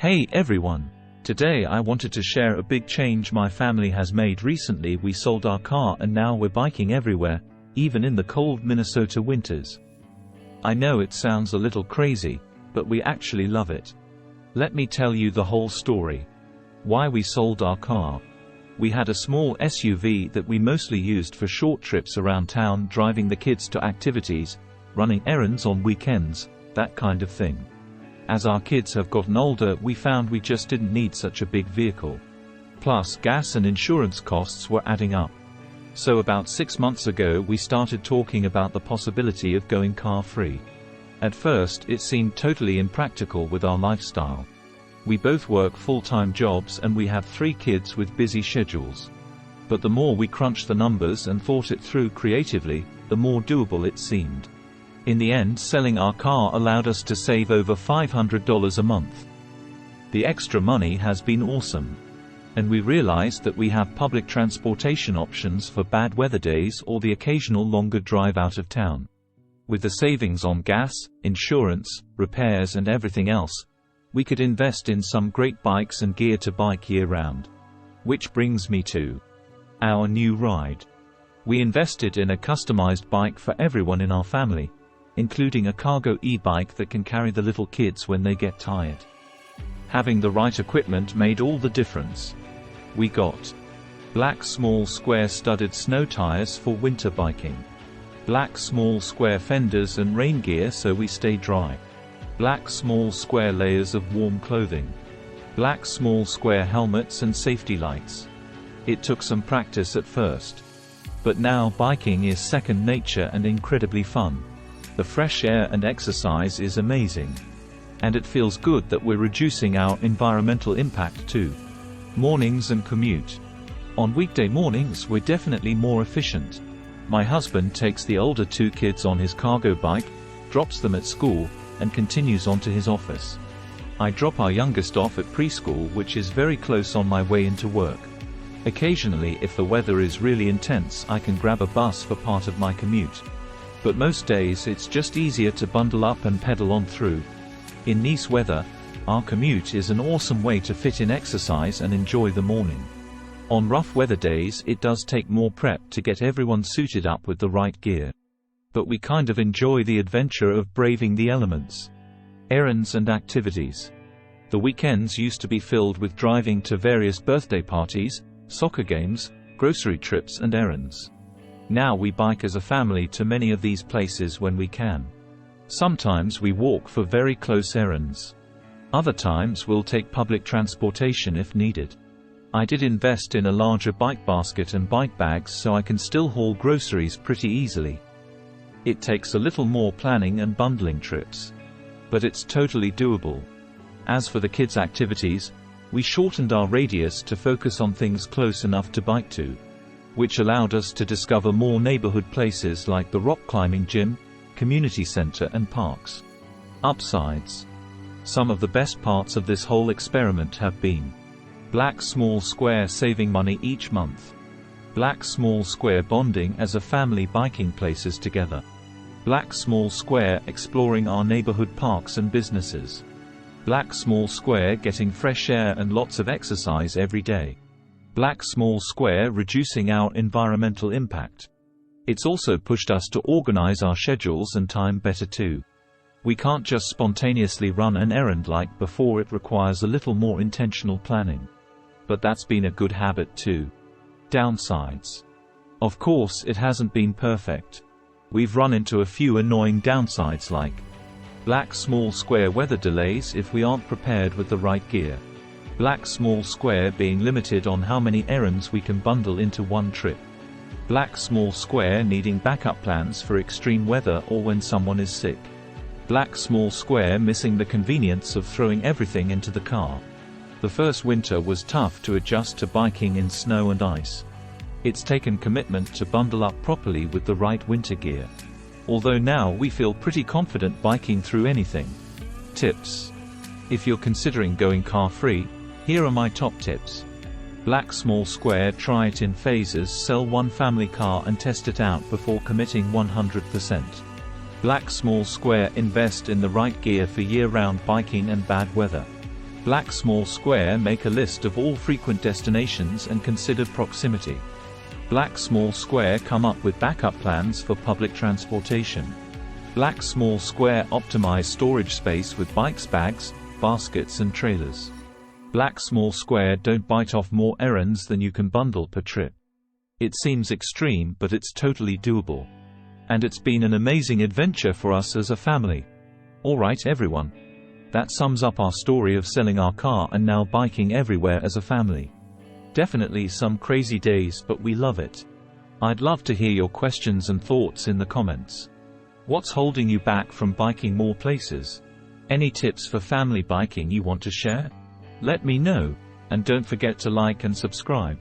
Hey everyone! Today I wanted to share a big change my family has made recently. We sold our car and now we're biking everywhere, even in the cold Minnesota winters. I know it sounds a little crazy, but we actually love it. Let me tell you the whole story. Why we sold our car. We had a small SUV that we mostly used for short trips around town, driving the kids to activities, running errands on weekends, that kind of thing. As our kids have gotten older, we found we just didn't need such a big vehicle. Plus, gas and insurance costs were adding up. So about 6 months ago we started talking about the possibility of going car-free. At first, it seemed totally impractical with our lifestyle. We both work full-time jobs and we have 3 kids with busy schedules. But the more we crunched the numbers and thought it through creatively, the more doable it seemed. In the end, selling our car allowed us to save over $500 a month. The extra money has been awesome. And we realized that we have public transportation options for bad weather days or the occasional longer drive out of town. With the savings on gas, insurance, repairs and everything else, we could invest in some great bikes and gear to bike year-round. Which brings me to our new ride. We invested in a customized bike for everyone in our family, including a cargo e-bike that can carry the little kids when they get tired. Having the right equipment made all the difference. We got black small square studded snow tires for winter biking, black small square fenders and rain gear so we stay dry, black small square layers of warm clothing, black small square helmets and safety lights. It took some practice at first, but now biking is second nature and incredibly fun. The fresh air and exercise is amazing. And it feels good that we're reducing our environmental impact too. Mornings and commute. On weekday mornings we're definitely more efficient. My husband takes the older 2 kids on his cargo bike, drops them at school, and continues on to his office. I drop our youngest off at preschool, which is very close, on my way into work. Occasionally, if the weather is really intense, I can grab a bus for part of my commute. But most days it's just easier to bundle up and pedal on through. In nice weather, our commute is an awesome way to fit in exercise and enjoy the morning. On rough weather days it does take more prep to get everyone suited up with the right gear. But we kind of enjoy the adventure of braving the elements. Errands and activities. The weekends used to be filled with driving to various birthday parties, soccer games, grocery trips and errands. Now we bike as a family to many of these places when we can. Sometimes we walk for very close errands. Other times we'll take public transportation if needed. I did invest in a larger bike basket and bike bags so I can still haul groceries pretty easily. It takes a little more planning and bundling trips, but it's totally doable. As for the kids' activities, we shortened our radius to focus on things close enough to bike to, which allowed us to discover more neighborhood places like the rock climbing gym, community center and parks. Upsides. Some of the best parts of this whole experiment have been black small square saving money each month, black small square bonding as a family biking places together, black small square exploring our neighborhood parks and businesses, black small square getting fresh air and lots of exercise every day, black small square reducing our environmental impact. It's also pushed us to organize our schedules and time better too. We can't just spontaneously run an errand like before, it requires a little more intentional planning. But that's been a good habit too. Downsides. Of course, it hasn't been perfect. We've run into a few annoying downsides like black small square weather delays if we aren't prepared with the right gear, black small square being limited on how many errands we can bundle into one trip, black small square needing backup plans for extreme weather or when someone is sick, black small square missing the convenience of throwing everything into the car. The first winter was tough to adjust to biking in snow and ice. It's taken commitment to bundle up properly with the right winter gear. Although now we feel pretty confident biking through anything. Tips. If you're considering going car-free, here are my top tips. Black small square, try it in phases, sell one family car and test it out before committing 100%. Black small square, invest in the right gear for year-round biking and bad weather. Black small square, make a list of all frequent destinations and consider proximity. Black small square, come up with backup plans for public transportation. Black small square, optimize storage space with bikes, bags, baskets and trailers. Black small square, don't bite off more errands than you can bundle per trip. It seems extreme, but it's totally doable. And it's been an amazing adventure for us as a family. Alright everyone. That sums up our story of selling our car and now biking everywhere as a family. Definitely some crazy days, but we love it. I'd love to hear your questions and thoughts in the comments. What's holding you back from biking more places? Any tips for family biking you want to share? Let me know, and don't forget to like and subscribe.